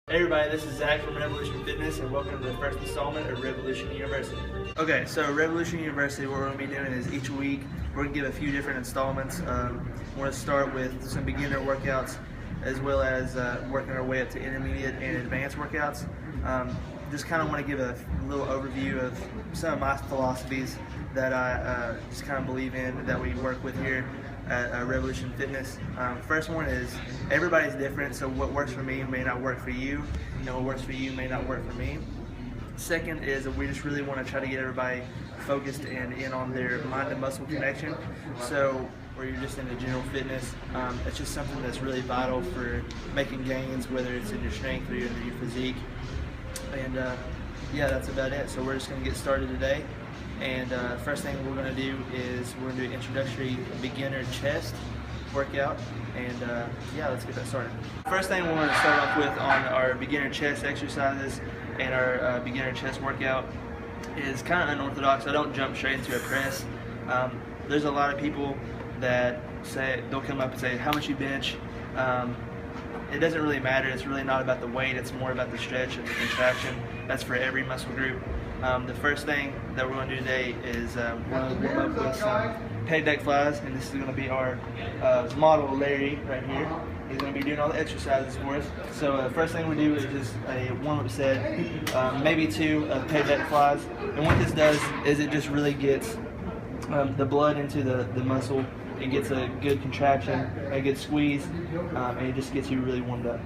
Hey everybody, this is Zach from Revolution Fitness and welcome to the first installment of Revolution University. Okay, so Revolution University, what we're going to be doing is each week we're going to give a few different installments. We're going to start with some beginner workouts as well as working our way up to intermediate and advanced workouts. Just kind of want to give a little overview of some of my philosophies that I just kind of believe in, that we work with here at Revolution Fitness. First one is everybody's different, so what works for me may not work for you, and what works for you may not work for me. Second is we just really want to try to get everybody focused and in on their mind and muscle connection. So where you're just into general fitness, it's just something that's really vital for making gains, whether it's in your strength or in your physique. And yeah, that's about it. So we're just going to get started today. And first thing we're going to do is we're going to do an introductory beginner chest workout, and yeah, let's get that started. First thing we're going to start off with on our beginner chest exercises and our beginner chest workout is kind of unorthodox. I don't jump straight into a press. There's a lot of people that say, they'll come up and say, how much you bench? It doesn't really matter. It's really not about the weight. It's more about the stretch and the contraction. That's for every muscle group. The first thing that we're going to do today is we're going to warm up with some pec deck flies, and this is going to be our model Larry right here. He's going to be doing all the exercises for us. So the first thing we do is just a warm-up set, maybe 2 of pec deck flies. And what this does is it just really gets the blood into the muscle. It gets a good contraction, a good squeeze, and it just gets you really warmed up.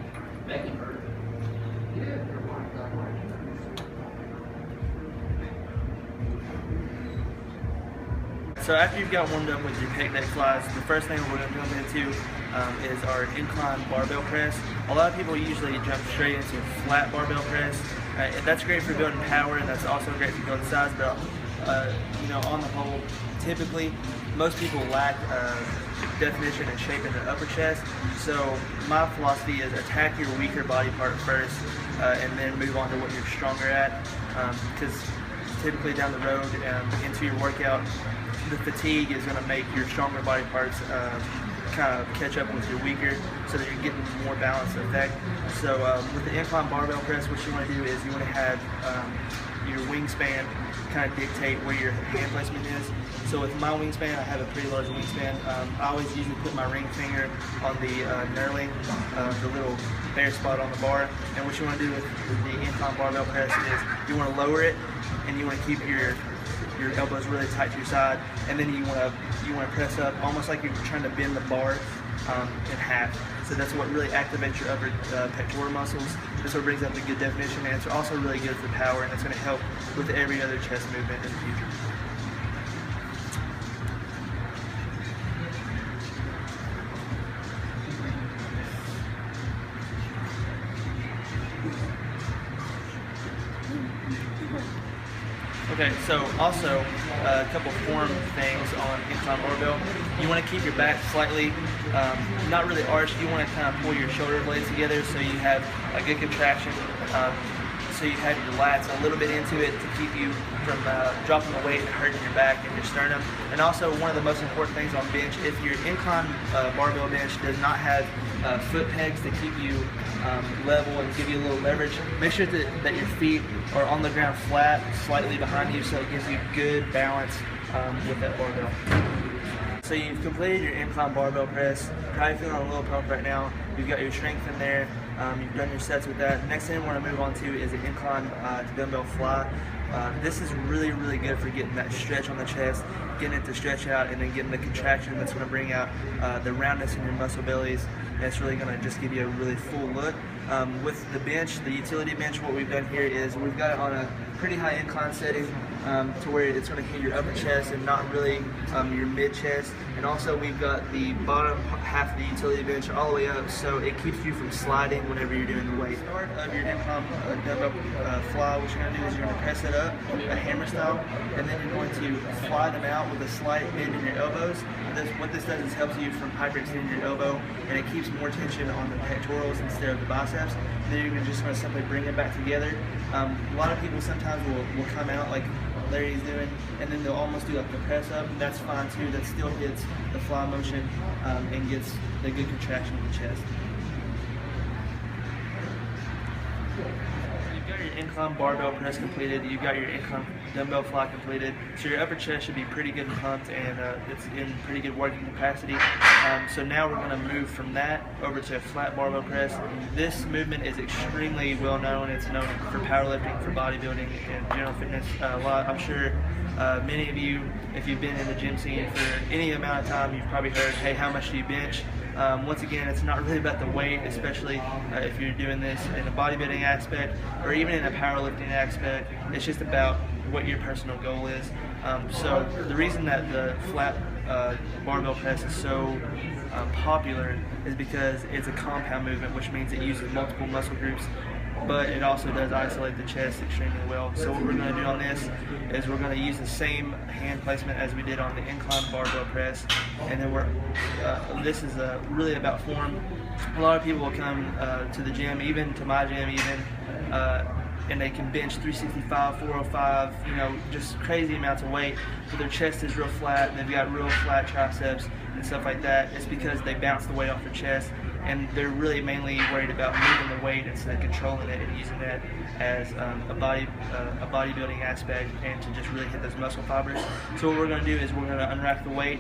So after you've got warmed up with your pec deck flies, the first thing we're going to jump into is our incline barbell press. A lot of people usually jump straight into flat barbell press. That's great for building power, and that's also great for building size, but you know, on the whole, typically most people lack definition and shape in the upper chest. So my philosophy is attack your weaker body part first, and then move on to what you're stronger at, because typically down the road into your workout, the fatigue is going to make your stronger body parts kind of catch up with your weaker, so that you're getting more balanced effect. So with the incline barbell press, what you want to do is you want to have your wingspan kind of dictate where your hand placement is. So with my wingspan, I have a pretty large wingspan. I always usually put my ring finger on the knurling, the little bare spot on the bar. And what you want to do with the incline barbell press is you want to lower it, and you want to keep your elbows really tight to your side, and then you want to press up almost like you're trying to bend the bar in half. So that's what really activates your upper pectoral muscles. This what brings up the good definition, and it's also really good for power, and it's going to help with every other chest movement in the future. Okay, so also a couple form things on incline barbell. You want to keep your back slightly, not really arched. You want to kind of pull your shoulder blades together so you have a good contraction. So you have your lats a little bit into it to keep you from dropping the weight and hurting your back and your sternum. And also one of the most important things on bench, if your incline barbell bench does not have foot pegs to keep you level and give you a little leverage, make sure that your feet are on the ground flat, slightly behind you, so it gives you good balance with that barbell. So you've completed your incline barbell press, probably feeling a little pumped right now. You've got your strength in there, you've done your sets with that. Next thing we want to move on to is an incline dumbbell fly. This is really, really good for getting that stretch on the chest, getting it to stretch out, and then getting the contraction that's going to bring out the roundness in your muscle bellies. And it's really going to just give you a really full look. With the bench, the utility bench, what we've done here is we've got it on a pretty high incline setting to where it's going to hit your upper chest and not really your mid chest. And also we've got the bottom half of the utility bench all the way up, so it keeps you from sliding whenever you're doing the weight. Start of your incline dumbbell fly, what you're going to do is you're going to press it up, a hammer style, and then you're going to fly them out with a slight bend in your elbows. What this does is helps you from hyperextending your elbow, and it keeps more tension on the pectorals instead of the biceps. And then you're just going to simply bring it back together. A lot of people sometimes will come out like Larry's doing, and then they'll almost do like the press up. That's fine too. That still hits the fly motion and gets the good contraction of the chest. You've got your incline barbell press completed, you've got your incline dumbbell fly completed, so your upper chest should be pretty good and pumped, and it's in pretty good working capacity. So now we're going to move from that over to a flat barbell press. This movement is extremely well known. It's known for powerlifting, for bodybuilding, and general fitness a lot. I'm sure many of you, if you've been in the gym scene for any amount of time, you've probably heard, hey, how much do you bench? Once again, it's not really about the weight, especially if you're doing this in a bodybuilding aspect or even in a powerlifting aspect. It's just about what your personal goal is. So the reason that the flat barbell press is so popular is because it's a compound movement, which means it uses multiple muscle groups, but it also does isolate the chest extremely well. So what we're going to do on this is we're going to use the same hand placement as we did on the incline barbell press, and then this is really about form. A lot of people will come to the gym, even to my gym and they can bench 365, 405, just crazy amounts of weight, but their chest is real flat, and they've got real flat triceps and stuff like that. It's because they bounce the weight off their chest, and they're really mainly worried about moving the weight instead of controlling it and using that as a bodybuilding aspect and to just really hit those muscle fibers. So what we're going to do is we're going to unrack the weight,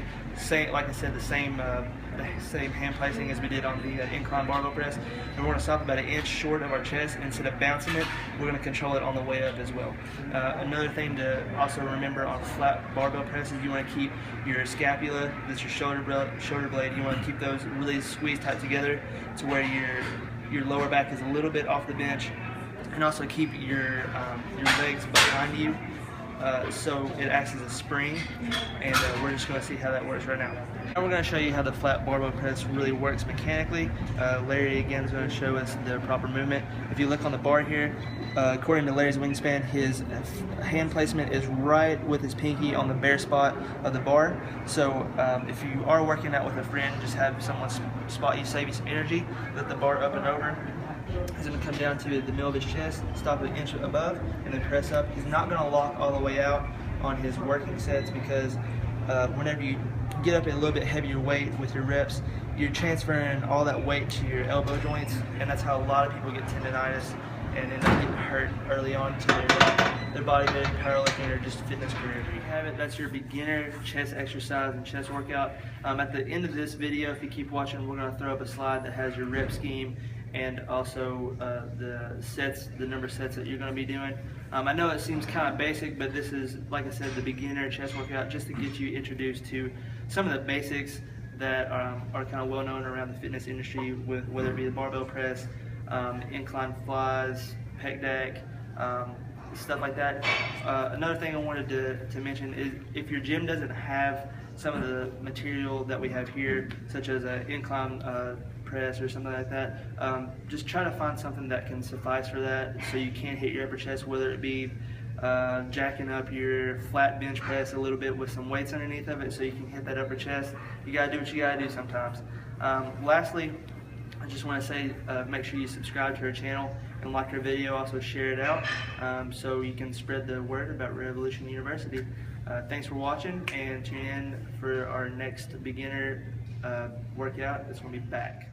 like I said, the same hand placing as we did on the incline barbell press, and we're going to stop about an inch short of our chest, and instead of bouncing it, we're going to control it on the way up as well. Another thing to also remember on flat barbell press is you want to keep your scapula, that's your shoulder blade, you want to keep those really squeezed tight together to where your lower back is a little bit off the bench, and also keep your legs behind you so it acts as a spring, and we're just going to see how that works right now. Now we're going to show you how the flat barbell press really works mechanically. Larry again is going to show us the proper movement. If you look on the bar here, according to Larry's wingspan, his hand placement is right with his pinky on the bare spot of the bar. So if you are working out with a friend, just have someone spot you, save you some energy, let the bar up and over. He's going to come down to the middle of his chest, stop an inch above, and then press up. He's not going to lock all the way out on his working sets because whenever you get up at a little bit heavier weight with your reps, you're transferring all that weight to your elbow joints, and that's how a lot of people get tendonitis and end up getting hurt early on to their bodybuilding, powerlifting, or just fitness career. There you have it. That's your beginner chest exercise and chest workout. At the end of this video, if you keep watching, we're going to throw up a slide that has your rep scheme and also the number of sets that you're going to be doing. I know it seems kind of basic, but this is, like I said, the beginner chest workout just to get you introduced to some of the basics that are kind of well known around the fitness industry, with whether it be the barbell press, incline flies, pec deck, stuff like that. Another thing I wanted to mention is if your gym doesn't have some of the material that we have here, such as an incline press or something like that, just try to find something that can suffice for that so you can hit your upper chest, whether it be jacking up your flat bench press a little bit with some weights underneath of it so you can hit that upper chest. You gotta do what you gotta do sometimes. Lastly, I just want to say make sure you subscribe to our channel and like our video, also share it out so you can spread the word about Revolution University. Thanks for watching, and tune in for our next beginner workout that's going to be back.